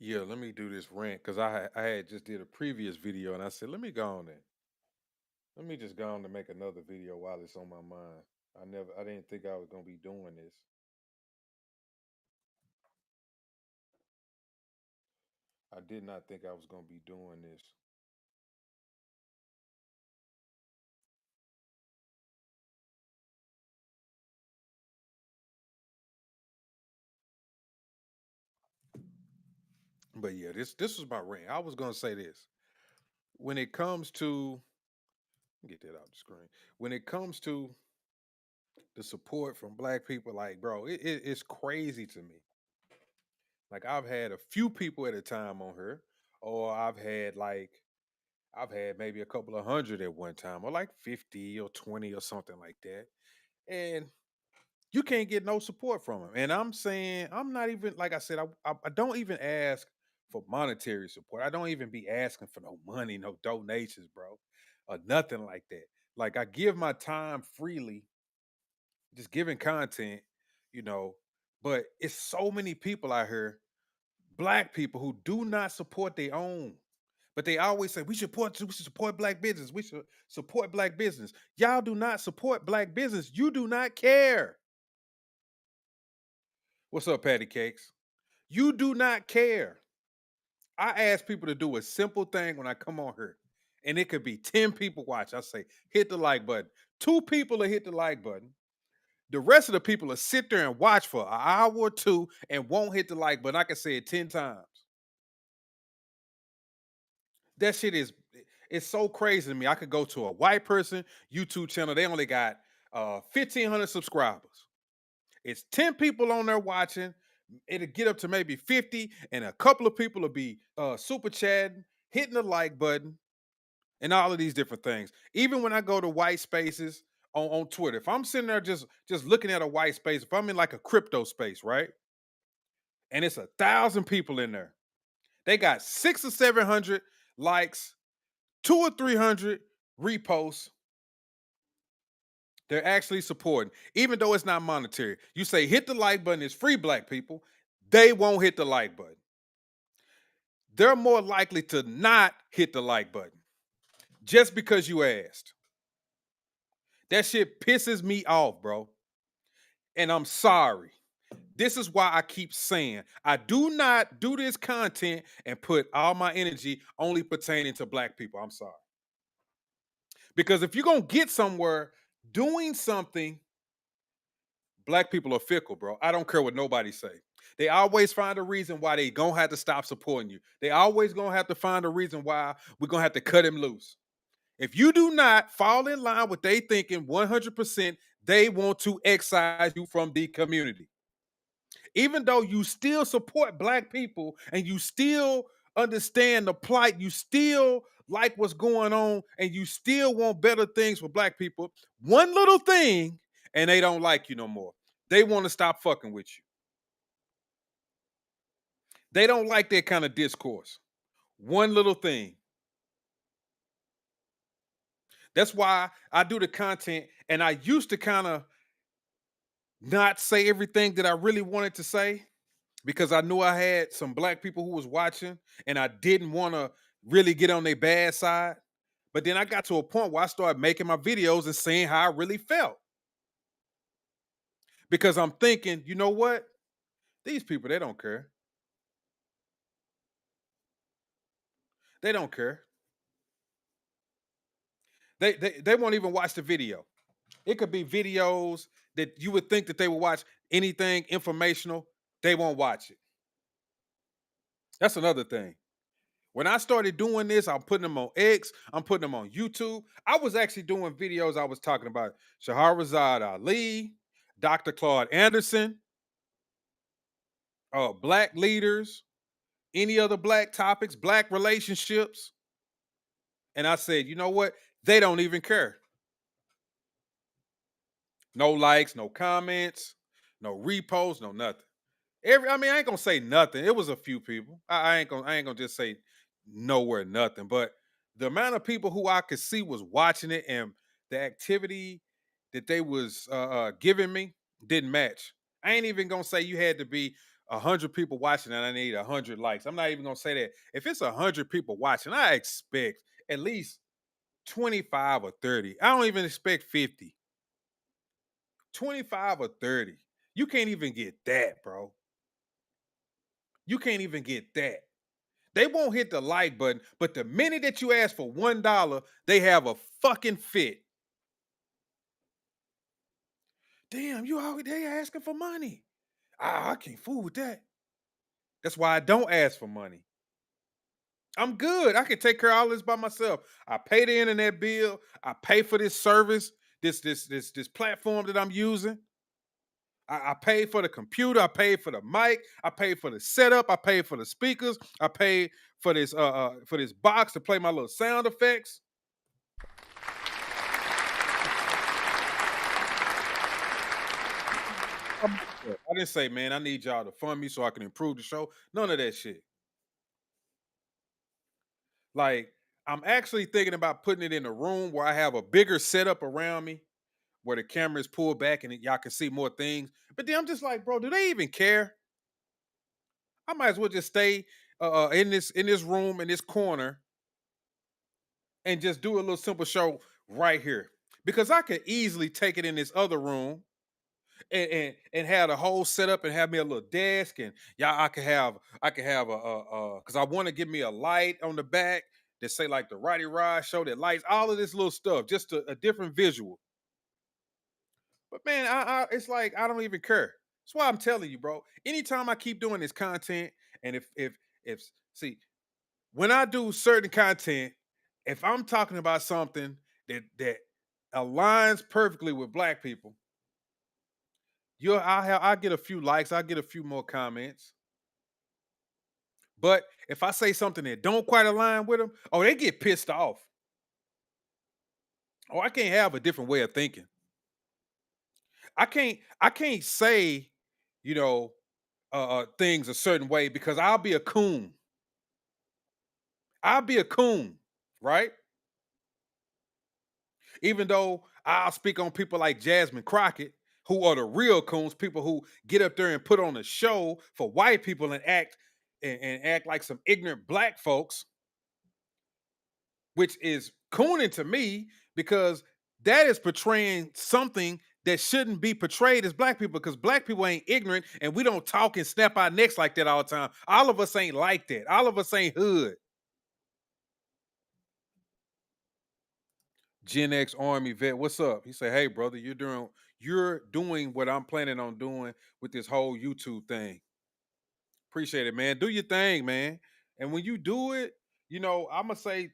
Yeah, let me do this rant because I had just did a previous video and I said let me go on and let me just go on and make another video while it's on my mind. I didn't think I was gonna be doing this. I did not think I was gonna be doing this. But yeah, this was my rant. I was gonna say this when it comes to get that out the screen. When it comes to the support from black people, like bro, it's crazy to me. Like I've had a few people at a time on her, or I've had maybe a couple of hundred at one time, or like 50 or 20 or something like that. And you can't get no support from them. And I'm saying, I'm not even, like I said, I don't even ask for monetary support. I don't even be asking for no money, no donations, bro, or nothing like that. Like I give my time freely, just giving content, you know, but it's so many people out here, black people who do not support their own. But they always say we should support black business. We should support black business. Y'all do not support black business. You do not care. What's up, Patty Cakes? You do not care. I ask people to do a simple thing when I come on here, and it could be 10 people watch. I say, hit the like button. Two people will hit the like button. The rest of the people will sit there and watch for an hour or two and won't hit the like button. I can say it 10 times. That shit is it's so crazy to me. I could go to a white person YouTube channel. They only got 1,500 subscribers. It's 10 people on there watching. It'll get up to maybe 50, and a couple of people will be super chatting, hitting the like button, and all of these different things. Even when I go to white spaces on Twitter, if I'm sitting there just looking at a white space, if I'm in like a crypto space, right? And it's 1,000 people in there, they got 600 or 700 likes, 200 or 300 reposts. They're actually supporting, even though it's not monetary. You say hit the like button, it's free black people. They won't hit the like button. They're more likely to not hit the like button just because you asked. That shit pisses me off, bro. And I'm sorry. This is why I keep saying I do not do this content and put all my energy only pertaining to black people. I'm sorry. Because if you're going to get somewhere doing something, black people are fickle, bro. I don't care what nobody say. They always find a reason why they gonna have to stop supporting you. They always gonna have to find a reason why we're gonna have to cut him loose. If you do not fall in line with they thinking 100%, they want to excise you from the community. Even though you still support black people and you still understand the plight, you still like what's going on, and you still want better things for black people, one little thing, and they don't like you no more. They want to stop fucking with you. They don't like that kind of discourse. One little thing. That's why I do the content, and I used to kind of not say everything that I really wanted to say because I knew I had some black people who was watching, and I didn't want to really get on their bad side. But then I got to a point where I started making my videos and saying how I really felt because I'm thinking, you know what? These people, they don't care. They don't care. They won't even watch the video. It could be videos that you would think that they would watch, anything informational, they won't watch it. That's another thing. When I started doing this, I'm putting them on X, I'm putting them on YouTube. I was actually doing videos. I was talking about Shahrazad Ali, Dr. Claude Anderson, black leaders, any other black topics, black relationships. And I said, you know what? They don't even care. No likes, no comments, no reposts, no nothing. I mean, I ain't gonna say nothing. It was a few people. I ain't gonna just say nowhere nothing. But the amount of people who I could see was watching it, and the activity that they was giving me didn't match. I ain't even gonna say you had to be 100 people watching and I need 100 likes. I'm not even gonna say that. If it's 100 people watching, I expect at least 25 or 30. I don't even expect 50. 25 or 30. You can't even get that, bro. You can't even get that. They won't hit the like button, but the minute that you ask for $1, they have a fucking fit. Damn, you always they asking for money. I can't fool with that. That's why I don't ask for money. I'm good. I can take care of all this by myself. I pay the internet bill. I pay for this service, this platform that I'm using. I pay for the computer. I pay for the mic. I pay for the setup. I pay for the speakers. I pay for this box to play my little sound effects. I didn't say, man, I need y'all to fund me so I can improve the show. None of that shit. Like, I'm actually thinking about putting it in a room where I have a bigger setup around me, where the camera is pulled back and y'all can see more things. But then I'm just like, bro, do they even care? I might as well just stay in this room in this corner and just do a little simple show right here because I could easily take it in this other room and have the whole setup and have me a little desk and y'all I could have a because I want to give me a light on the back that say like the Roddy Rod show that lights all of this little stuff, just a different visual. But man, it's like I don't even care. That's why I'm telling you, bro. Anytime I keep doing this content, and if see when I do certain content, if I'm talking about something that aligns perfectly with black people, I get a few likes, I get a few more comments. But if I say something that don't quite align with them, oh, they get pissed off. Oh, I can't have a different way of thinking. I can't say, you know, things a certain way because I'll be a coon. I'll be a coon, right? Even though I'll speak on people like Jasmine Crockett, who are the real coons, people who get up there and put on a show for white people and act like some ignorant black folks, which is cooning to me because that is portraying something that shouldn't be portrayed as black people because black people ain't ignorant and we don't talk and snap our necks like that all the time. All of us ain't like that. All of us ain't hood. Gen X Army vet, what's up? He said, "Hey brother, you're doing what I'm planning on doing with this whole YouTube thing. Appreciate it, man. Do your thing, man. And when you do it, I'm gonna say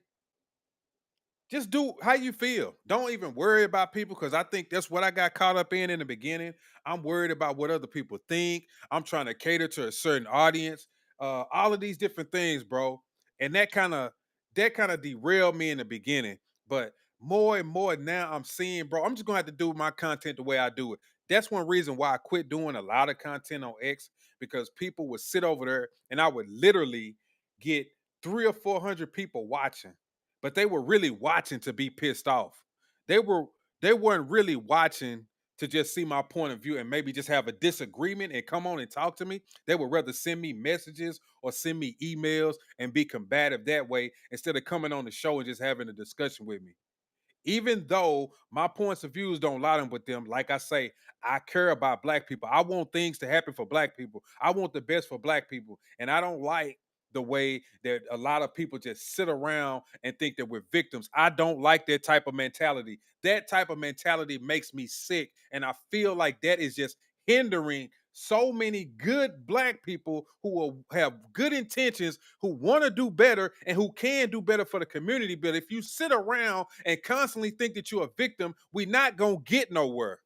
just do how you feel. Don't even worry about people because I think that's what I got caught up in the beginning. I'm worried about what other people think. I'm trying to cater to a certain audience. All of these different things, bro. And that kind of derailed me in the beginning. But more and more now I'm seeing, bro, I'm just gonna have to do my content the way I do it. That's one reason why I quit doing a lot of content on X because people would sit over there and I would literally get 300 or 400 people watching, but they were really watching to be pissed off. They were they weren't really watching to just see my point of view and maybe just have a disagreement and come on and talk to me. They would rather send me messages or send me emails and be combative that way instead of coming on the show and just having a discussion with me. Even though my points of views don't line up with them, like I say, I care about black people. I want things to happen for black people. I want the best for black people. And I don't like the way that a lot of people just sit around and think that we're victims. I don't like that type of mentality. That type of mentality makes me sick. And I feel like that is just hindering so many good black people have good intentions, who want to do better and who can do better for the community. But if you sit around and constantly think that you're a victim, we're not gonna get nowhere.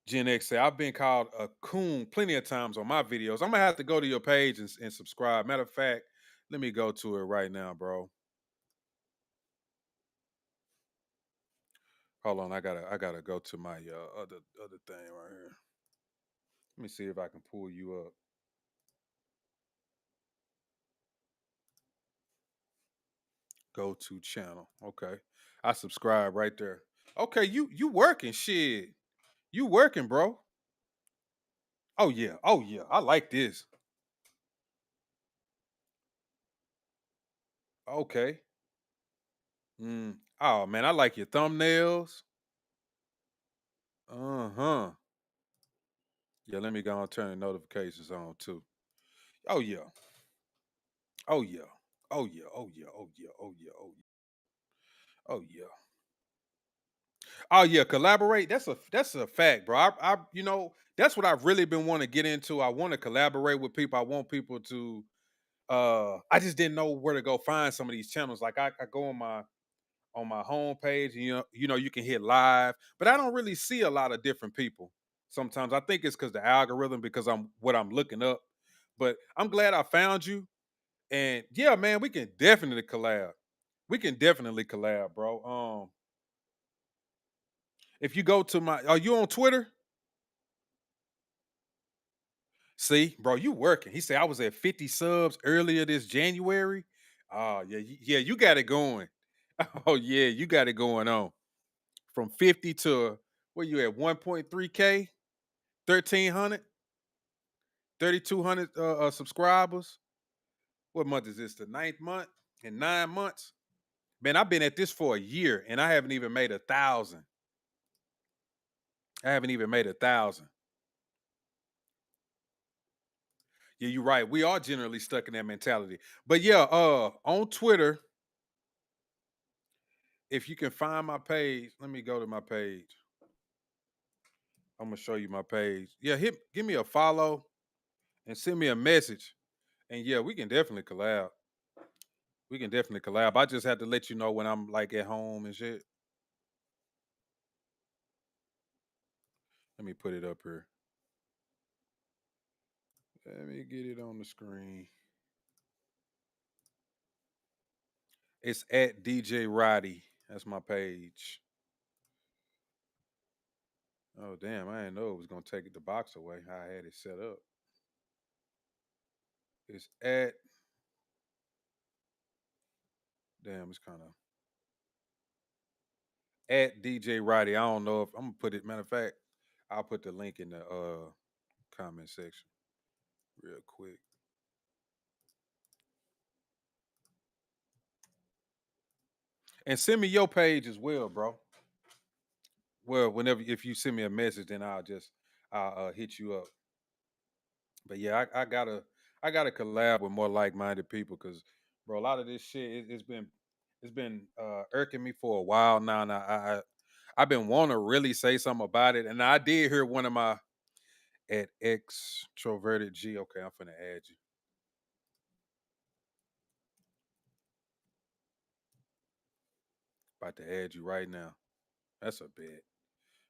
Gen X say, I've been called a coon plenty of times on my videos. I'm gonna have to go to your page and subscribe. Matter of fact, let me go to it right now, bro. Hold on, I gotta go to my other thing right here. Let me see if I can pull you up. Go to channel. Okay. I subscribe right there. Okay, you working shit. You working, bro. Oh yeah. Oh yeah. I like this. Okay. Oh man, I like your thumbnails. Uh-huh. Yeah, let me go and turn the notifications on too. Oh yeah. Oh yeah. Oh yeah. Oh yeah. Oh yeah. Oh yeah. Oh yeah. Oh yeah. Oh yeah. Collaborate. That's a fact, bro. That's what I've really been wanting to get into. I want to collaborate with people. I want people to I just didn't know where to go find some of these channels. Like I go on my homepage, and you can hit live, but I don't really see a lot of different people. Sometimes I think it's because the algorithm, because I'm looking up. But I'm glad I found you. And yeah, man, we can definitely collab. We can definitely collab, bro. If you go to my, are you on Twitter? See, bro, you working. He said I was at 50 subs earlier this January. Oh, yeah, yeah, you got it going. Oh, yeah, you got it going on. From 50 to where you at 1.3K, 1,300, 3,200 subscribers. What month is this? The ninth month in 9 months. Man, I've been at this for a year and I haven't even made 1,000. I haven't even made 1,000. Yeah, you're right. We are generally stuck in that mentality. But yeah, on Twitter, if you can find my page, let me go to my page. I'm gonna show you my page. Yeah, give me a follow and send me a message. And yeah, we can definitely collab. We can definitely collab. I just have to let you know when I'm like at home and shit. Let me put it up here. Let me get it on the screen. It's at DJ Roddy. That's my page. Oh damn, I didn't know it was gonna take the box away. How I had it set up. It's damn, it's kind of at DJ Roddy. I don't know if I'm gonna put it. Matter of fact, I'll put the link in the comment section real quick. And send me your page as well, bro. Well, whenever if you send me a message, then I'll hit you up. But yeah, I gotta collab with more like-minded people because, bro, a lot of this shit it's been irking me for a while now, and I've been wanting to really say something about it, and I did hear one of my at extroverted G. Okay, I'm finna add you. About to add you right now. That's a bet.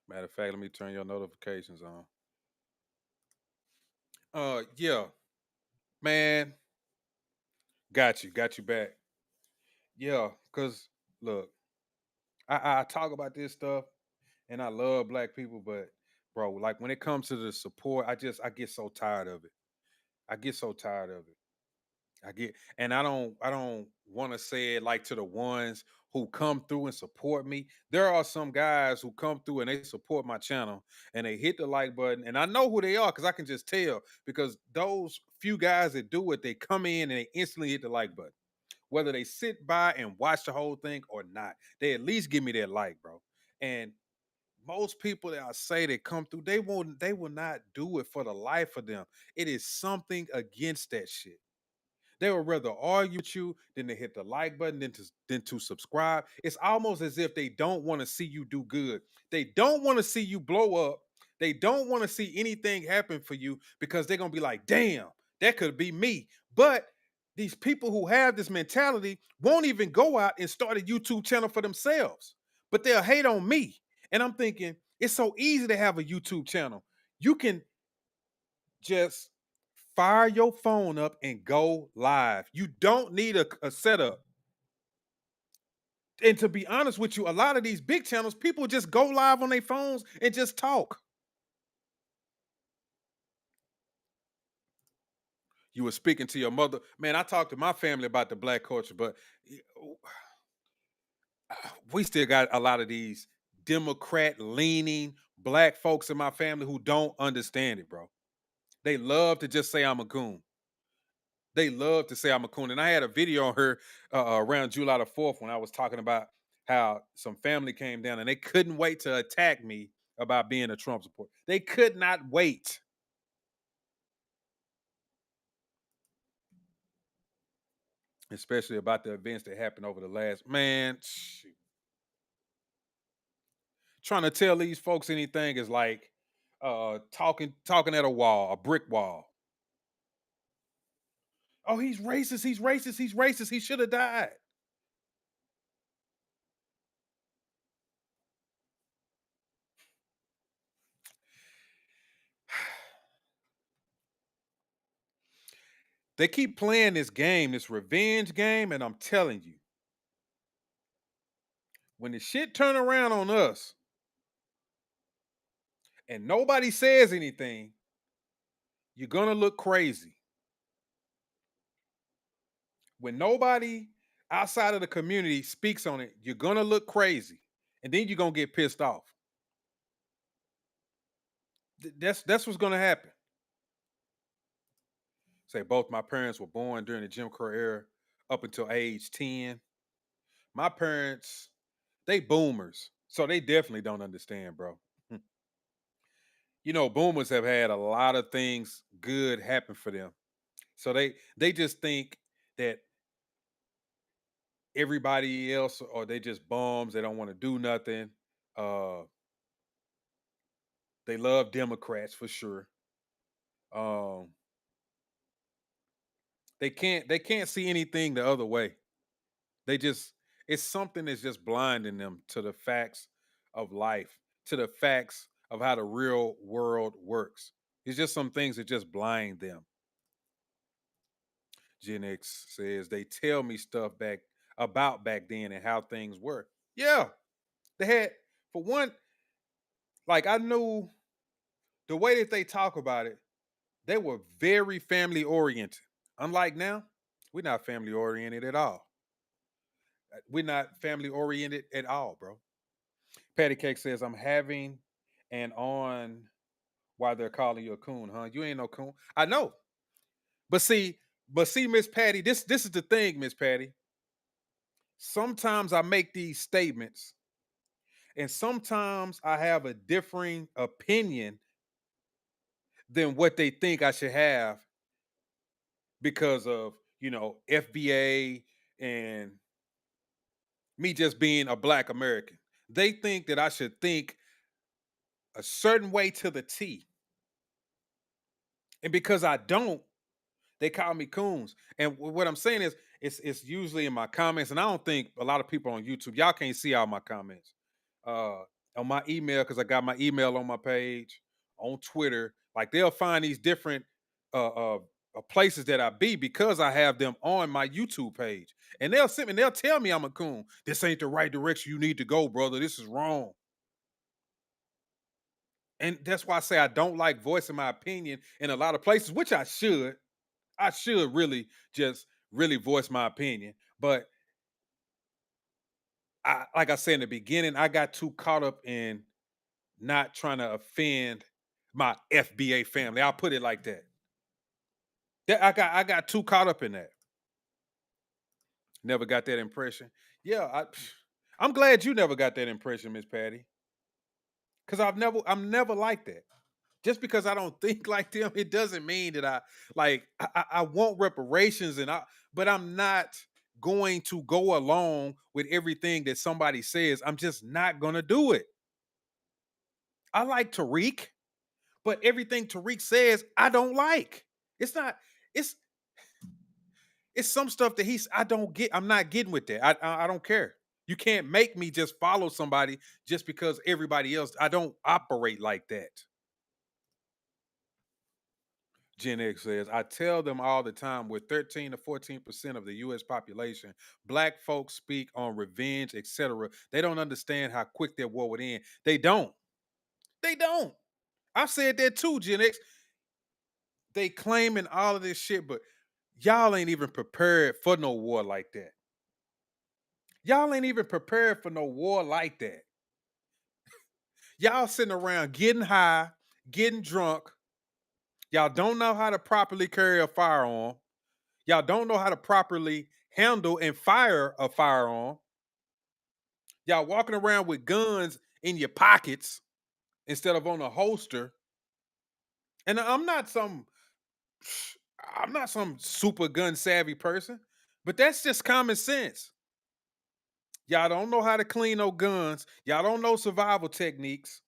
Matter of fact, let me turn your notifications on. Yeah, man, got you back. Yeah, cause look, I talk about this stuff and I love black people, but bro, like when it comes to the support, I get so tired of it. I get so tired of it. And I don't want to say it like to the ones who come through and support me. There are some guys who come through and they support my channel and they hit the like button, and I know who they are because I can just tell because those few guys that do it, they come in and they instantly hit the like button. Whether they sit by and watch the whole thing or not, they at least give me that like, bro. And most people that I say that come through, they will not do it for the life of them. It is something against that shit. They would rather argue with you than to hit the like button than to subscribe. It's almost as if they don't want to see you do good. They don't want to see you blow up. They don't want to see anything happen for you because they're gonna be like, damn, that could be me. But these people who have this mentality won't even go out and start a YouTube channel for themselves, but they'll hate on me. And I'm thinking, it's so easy to have a YouTube channel. You can just fire your phone up and go live. You don't need a setup. And to be honest with you, a lot of these big channels, people just go live on their phones and just talk. You were speaking to your mother. Man, I talked to my family about the black culture, but we still got a lot of these Democrat leaning black folks in my family who don't understand it, bro. They love to just say I'm a coon. They love to say I'm a coon. And I had a video on her around July the 4th when I was talking about how some family came down and they couldn't wait to attack me about being a Trump supporter. They could not wait, especially about the events that happened over the last man. Shoot. Trying to tell these folks anything is like talking at a wall, a brick wall. Oh, he's racist, he's racist, he's racist, he should have died. They keep playing this game, this revenge game, and I'm telling you, when the shit turn around on us and nobody says anything, you're gonna look crazy. When nobody outside of the community speaks on it, you're gonna look crazy, and then you're gonna get pissed off. That's what's gonna happen. Say both my parents were born during the Jim Crow era up until age 10. My parents, they boomers, so they definitely don't understand, bro. You know, boomers have had a lot of things good happen for them. So they just think that everybody else or they just bums, they don't want to do nothing. Uh they love Democrats for sure. Um they can't see anything the other way. They just it's something that's just blinding them to the facts of life, to the facts of how the real world works. It's just some things that just blind them. Gen X says they tell me stuff back about back then and how things were. Yeah, they had for one, like I knew the way that they talk about it, they were very family oriented. Unlike now, we're not family oriented at all. We're not family oriented at all, bro. Patty Cake says, I'm having an on why they're calling you a coon, huh? You ain't no coon. I know. But see, Miss Patty, this is the thing, Miss Patty. Sometimes I make these statements, and sometimes I have a differing opinion than what they think I should have because of, FBA and me just being a black American. They think that I should think a certain way to the T. And because I don't, they call me coons. And what I'm saying is, it's usually in my comments, and I don't think a lot of people on YouTube, y'all can't see all my comments. Uh, on my email, because I got my email on my page, on Twitter, like they'll find these different places that I be because I have them on my YouTube page. And they'll send me, they'll tell me I'm a coon. This ain't the right direction you need to go, brother. This is wrong. And that's why I say I don't like voicing my opinion in a lot of places, which I should. I should really just really voice my opinion. But like I said in the beginning, I got too caught up in not trying to offend my FBA family. I'll put it like that. I got too caught up in that. Never got that impression. Yeah, I'm glad you never got that impression, Miss Patty. Because I'm never like that. Just because I don't think like them, it doesn't mean that I want reparations but I'm not going to go along with everything that somebody says. I'm just not gonna do it. I like Tariq, but everything Tariq says, I don't like. It's not, it's it's some stuff that I don't get. I'm not getting with that. I don't care. You can't make me just follow somebody just because everybody else. I don't operate like that. Gen X says, I tell them all the time with 13 to 14% of the US population, black folks speak on revenge, etc. They don't understand how quick their war would end. They don't. They don't. I've said that too, Gen X. They claiming all of this shit, but y'all ain't even prepared for no war like that. Y'all ain't even prepared for no war like that. Y'all sitting around getting high, getting drunk, Y'all don't know how to properly carry a firearm. Y'all don't know how to properly handle and fire a firearm. Y'all walking around with guns in your pockets instead of on a holster. And I'm not some super gun savvy person, but that's just common sense. Y'all don't know how to clean no guns. Y'all don't know survival techniques.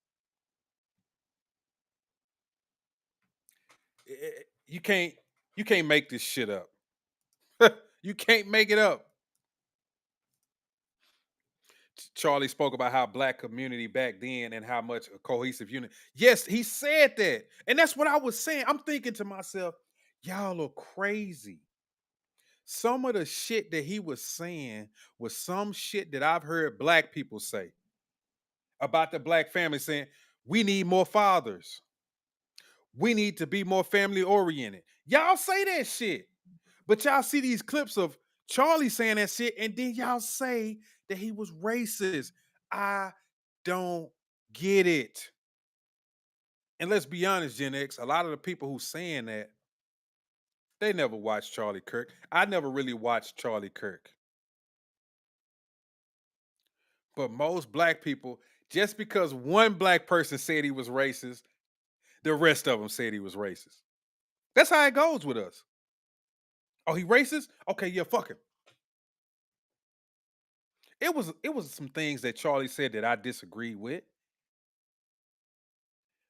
You can't make this shit up. You can't make it up. Charlie spoke about how black community back then and how much a cohesive unit. Yes, he said that. And that's what I was saying. I'm thinking to myself, y'all are crazy. Some of the shit that he was saying was some shit that I've heard black people say about the black family, saying, we need more fathers. We need to be more family oriented. Y'all say that shit. But y'all see these clips of Charlie saying that shit, and then y'all say that he was racist. I don't get it. And let's be honest, Gen X, a lot of the people who saying that, they never watched Charlie Kirk. I never really watched Charlie Kirk. But most black people, just because one black person said he was racist, the rest of them said he was racist. That's how it goes with us. Oh, he racist? Okay, yeah, fuck him. It was some things that Charlie said that I disagreed with,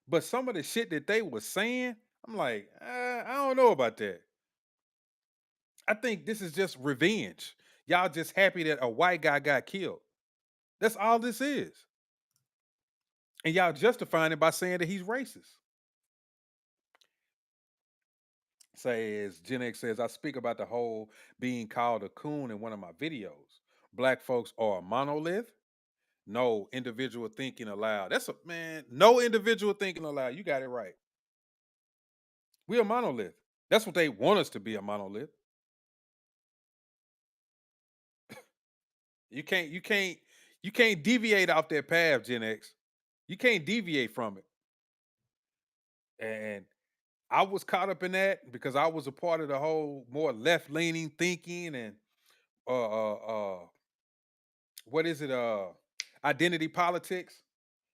but some of the shit that they was saying, I'm like, I don't know about that. I think this is just revenge. Y'all just happy that a white guy got killed. That's all this is. And y'all justifying it by saying that he's racist. Says Gen X says, I speak about the whole being called a coon in one of my videos. Black folks are a monolith. No individual thinking allowed. That's a man, no individual thinking allowed. You got it right. We're a monolith. That's what they want us to be, a monolith. You can't, you can't, you can't deviate off that path, Gen X. You can't deviate from it. And I was caught up in that because I was a part of the whole more left leaning thinking and uh uh uh what is it? Identity politics.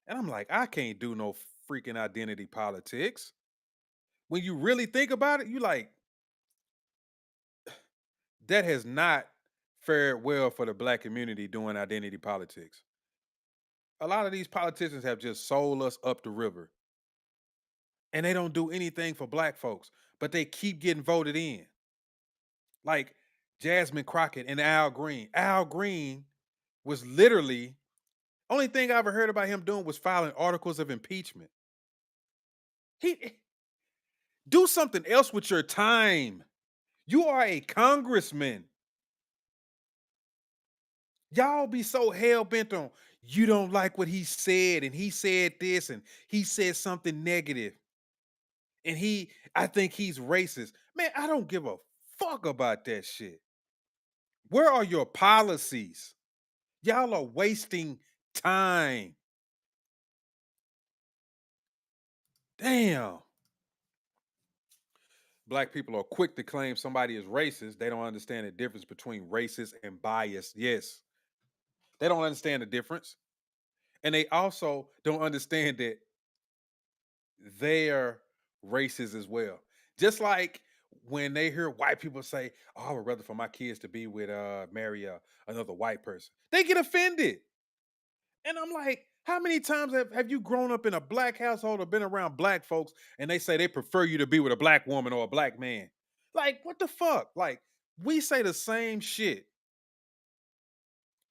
And I'm like, I can't do no freaking identity politics. When you really think about it, you like, that has not fared well for the black community doing identity politics. A lot of these politicians have just sold us up the river and they don't do anything for black folks, but they keep getting voted in. Like Jasmine Crockett and Al Green. Al Green was literally, only thing I ever heard about him doing was filing articles of impeachment. He do something else with your time. You are a congressman. Y'all be so hell bent on you don't like what he said, and he said this, and he said something negative, and I think he's racist. Man, I don't give a fuck about that shit. Where are your policies? Y'all are wasting time. Damn. Black people are quick to claim somebody is racist. They don't understand the difference between racist and biased. Yes. They don't understand the difference. And they also don't understand that they're racist as well. Just like when they hear white people say, "Oh, I would rather for my kids to be with marry another white person," they get offended. And I'm like, how many times have you grown up in a black household or been around black folks and they say they prefer you to be with a black woman or a black man? Like, what the fuck? Like, we say the same shit.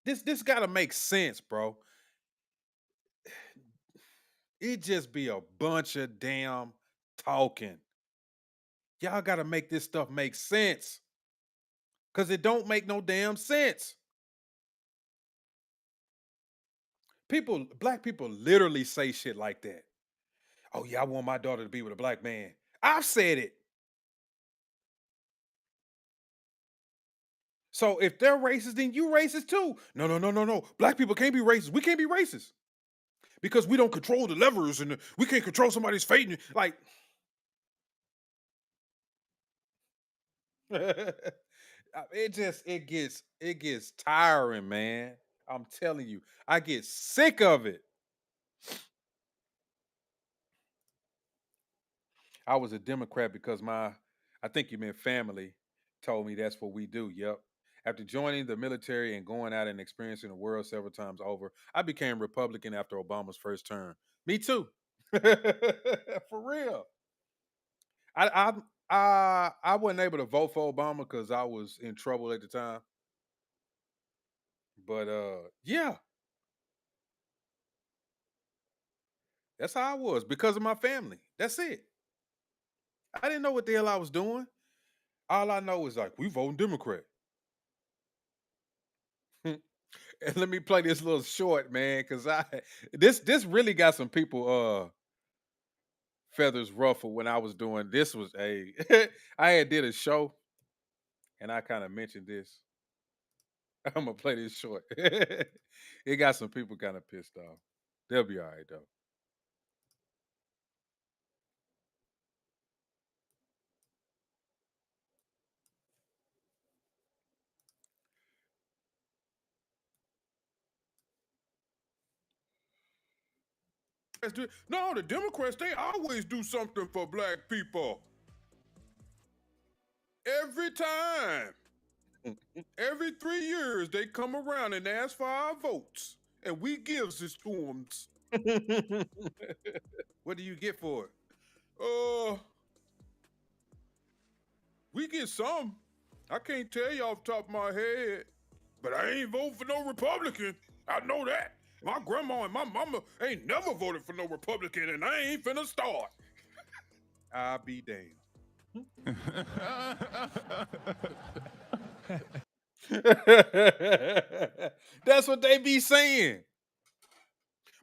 This gotta make sense, bro. It just be a bunch of damn talking. Y'all gotta make this stuff make sense. Cause it don't make no damn sense. Black people literally say shit like that. Oh yeah, I want my daughter to be with a black man. I've said it. So if they're racist, then you racist too. No, no, no, no, no. Black people can't be racist. We can't be racist because we don't control the levers and we can't control somebody's fate. Like, it gets tiring, man. I'm telling you, I get sick of it. I was a Democrat because I think you meant family, told me that's what we do. Yep. After joining the military and going out and experiencing the world several times over, I became Republican after Obama's first term. Me too. For real. I I wasn't able to vote for Obama because I was in trouble at the time. But yeah, that's how I was because of my family. That's it. I didn't know what the hell I was doing. All I know is like we voting Democrat. And let me play this little short, man, because I this really got some people feathers ruffled when I was doing this was a I had did a show and I kind of mentioned this. I'm gonna play this short. It got some people kind of pissed off. They'll be all right though. No, the Democrats, they always do something for black people. Every time. Every 3 years, they come around and ask for our votes. And we gives this to them. What do you get for it? Uh, we get some. I can't tell you off the top of my head. But I ain't voting for no Republican. I know that. My grandma and my mama ain't never voted for no Republican, and I ain't finna start. I'll be damned. That's what they be saying.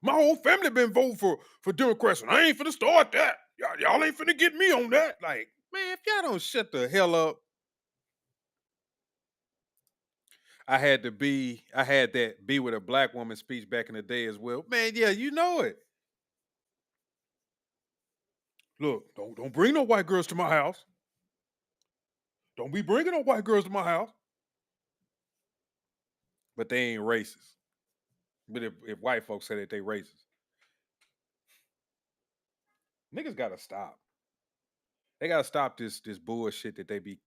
My whole family been voting for Democrats, and I ain't finna start that. Y'all ain't finna get me on that. Like, man, if y'all don't shut the hell up, I had that be with a black woman speech back in the day as well. Man, yeah, you know it. Look, don't bring no white girls to my house. Don't be bringing no white girls to my house. But they ain't racist. But if white folks say that they racist, niggas gotta stop. They gotta stop this bullshit that they be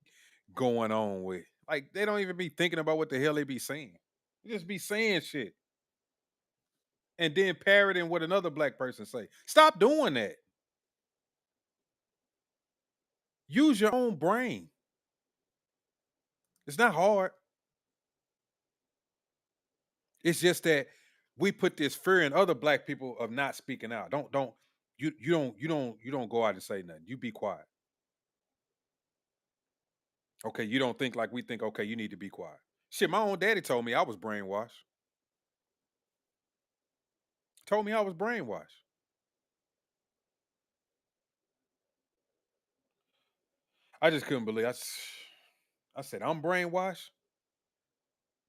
going on with. Like they don't even be thinking about what the hell they be saying. They just be saying shit and then parroting what another black person say. Stop doing that. Use your own brain. It's not hard. It's just that we put this fear in other black people of not speaking out. Don't you don't go out and say nothing. You be quiet. Okay, you don't think like we think. Okay, you need to be quiet. Shit, my own daddy told me I was brainwashed. Told me I was brainwashed. I just couldn't believe. I said I'm brainwashed.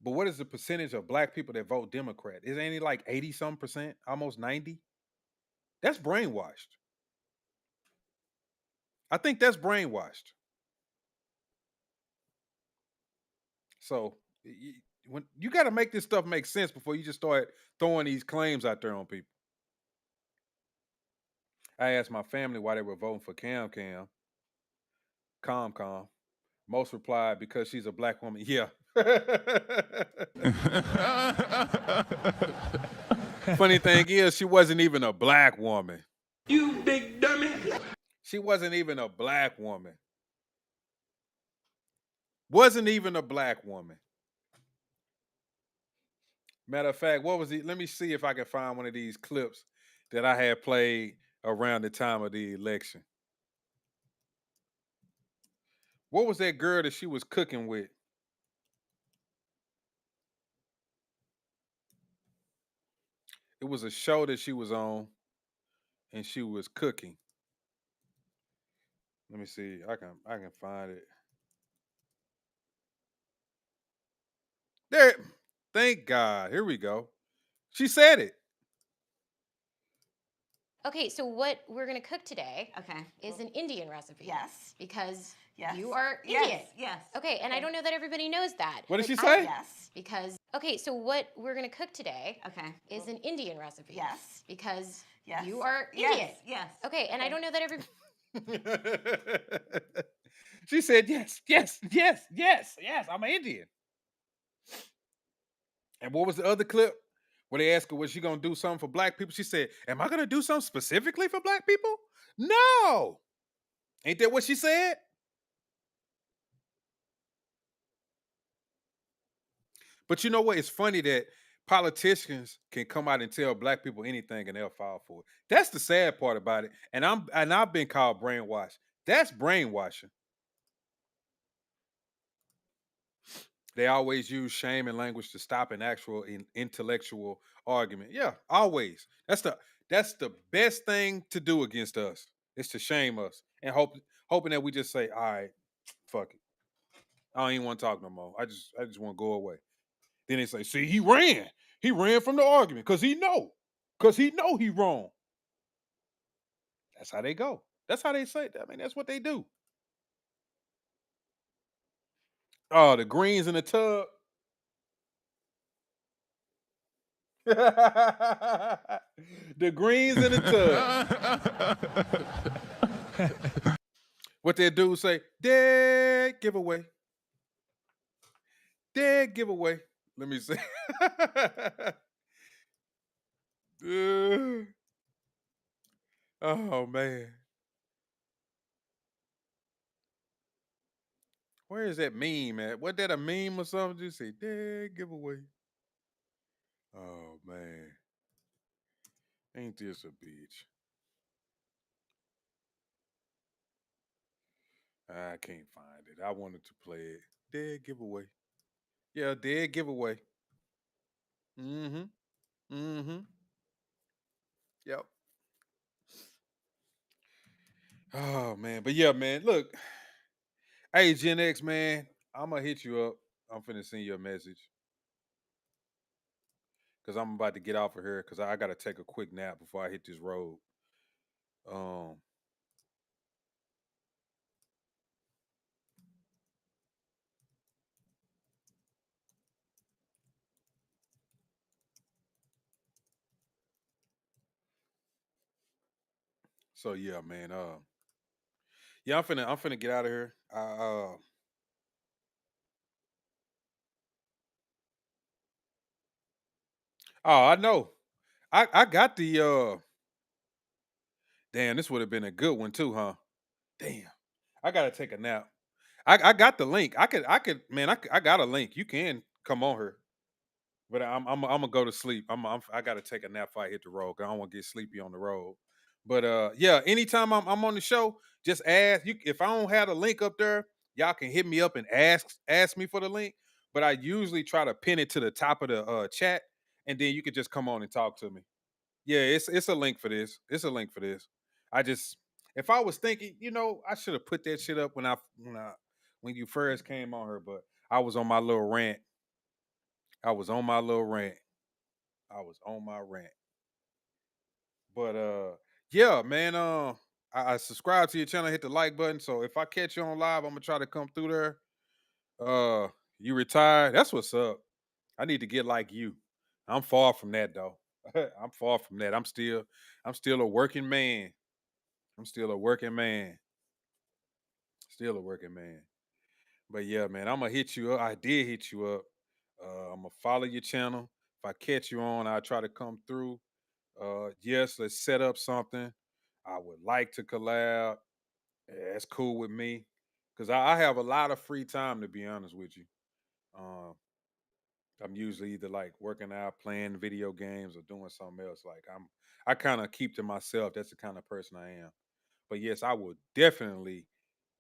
But what is the percentage of black people that vote Democrat? Is ain't it like 80 some percent, almost 90? That's brainwashed. I think that's brainwashed. So when you got to make this stuff make sense before you just start throwing these claims out there on people. I asked my family why they were voting for Calm. Most replied because she's a black woman. Yeah. Funny thing is, she wasn't even a black woman. You big dummy. She wasn't even a black woman. Wasn't even a black woman. Matter of fact, what was he? Let me see if I can find one of these clips that I had played around the time of the election. What was that girl that she was cooking with? It was a show that she was on and she was cooking. Let me see. I can find it. There. Thank God. Here we go. She said it. Okay, so what we're gonna cook today Okay. is an Indian recipe. Yes. Because Yes. you are Yes, Indian. yes. Okay, and I Okay. don't know that everybody knows that. What did but she I- say? Yes. Because okay, so what we're gonna cook today Okay. is an Indian recipe. Yes. Because Yes. you are Yes, Indian. yes. Okay, and I Okay. don't know that everybody. She said yes, yes, yes, yes, yes. I'm an Indian. And what was the other clip where they asked her was she gonna do something for black people? She said, "Am I gonna do something specifically for black people? No." Ain't that what she said? But you know what? It's funny that politicians can come out and tell black people anything and they'll fall for it. That's the sad part about it. And I've been called brainwashed. That's brainwashing. They always use shame and language to stop an actual intellectual argument. Yeah, always. That's the best thing to do against us is to shame us and hoping that we just say, all right, fuck it. I don't even want to talk no more. I just want to go away. Then they say, see, he ran. He ran from the argument because he know. Because he know he wrong. That's how they go. That's how they say. I mean, that's what they do. Oh, the greens in the tub. The greens in the tub. What that dude say? Dead giveaway. Dead giveaway. Let me see. Uh, oh man. Where is that meme at? Was that a meme or something? You say dead giveaway. Oh man. Ain't this a bitch? I can't find it. I wanted to play it. Dead giveaway. Yeah, dead giveaway. Mm-hmm. Mm-hmm. Yep. Oh man. But yeah, man. Look. Hey, Gen X, man. I'ma hit you up. I'm finna send you a message. Cause I'm about to get off of here because I gotta take a quick nap before I hit this road. Um, so yeah, man. Yeah, I'm finna get out of here. Oh, I know. I got the damn, this would have been a good one too, huh? Damn. I gotta take a nap. I got the link. I could man, I got a link. You can come on here. But I'm gonna go to sleep. I gotta take a nap before I hit the road. 'Cause I don't want to get sleepy on the road. But yeah, anytime I'm on the show, just ask you if I don't have the link up there, y'all can hit me up and ask me for the link. But I usually try to pin it to the top of the chat, and then you could just come on and talk to me. Yeah, it's a link for this. It's a link for this. I just if I was thinking, I should have put that shit up when you first came on her, but I was on my little rant. I was on my little rant. I was on my rant. But yeah, man. I subscribe to your channel, hit the like button. So if I catch you on live, I'm gonna try to come through there. You retired. That's what's up. I need to get like you. I'm far from that though. I'm far from that. I'm still a working man. I'm still a working man. Still a working man. But yeah, man, I'm gonna hit you up. I did hit you up. I'm gonna follow your channel. If I catch you on, I'll try to come through. Yes, let's set up something. I would like to collab. Yeah, that's cool with me because I have a lot of free time to be honest with you. Um, I'm usually either like working out, playing video games, or doing something else. Like I kind of keep to myself. That's the kind of person I am. But yes, I will definitely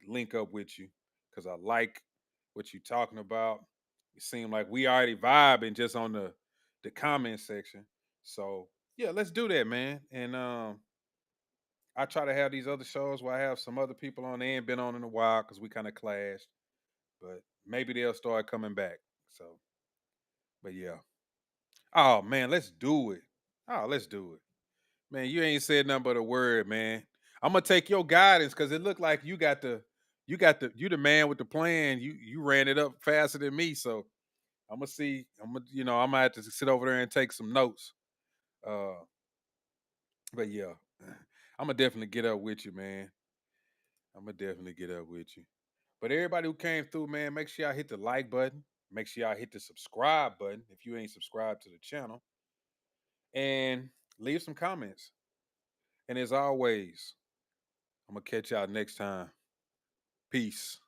link up with you because I like what you're talking about. It seemed like we already vibing just on the comment section. So yeah, let's do that, man. And I try to have these other shows where I have some other people on. They ain't been on in a while because we kind of clashed, but maybe they'll start coming back. So, but yeah. Oh man, let's do it. Oh, let's do it. Man, you ain't said nothing but a word, man. I'm gonna take your guidance because it looked like you the man with the plan. You ran it up faster than me, so I'm gonna see. I'm gonna have to sit over there and take some notes. Uh, but yeah, I'm gonna definitely get up with you, man. I'm gonna definitely get up with you. But everybody who came through, man, make sure y'all hit the like button. Make sure y'all hit the subscribe button if you ain't subscribed to the channel, and leave some comments. And as always, I'm gonna catch y'all next time. Peace.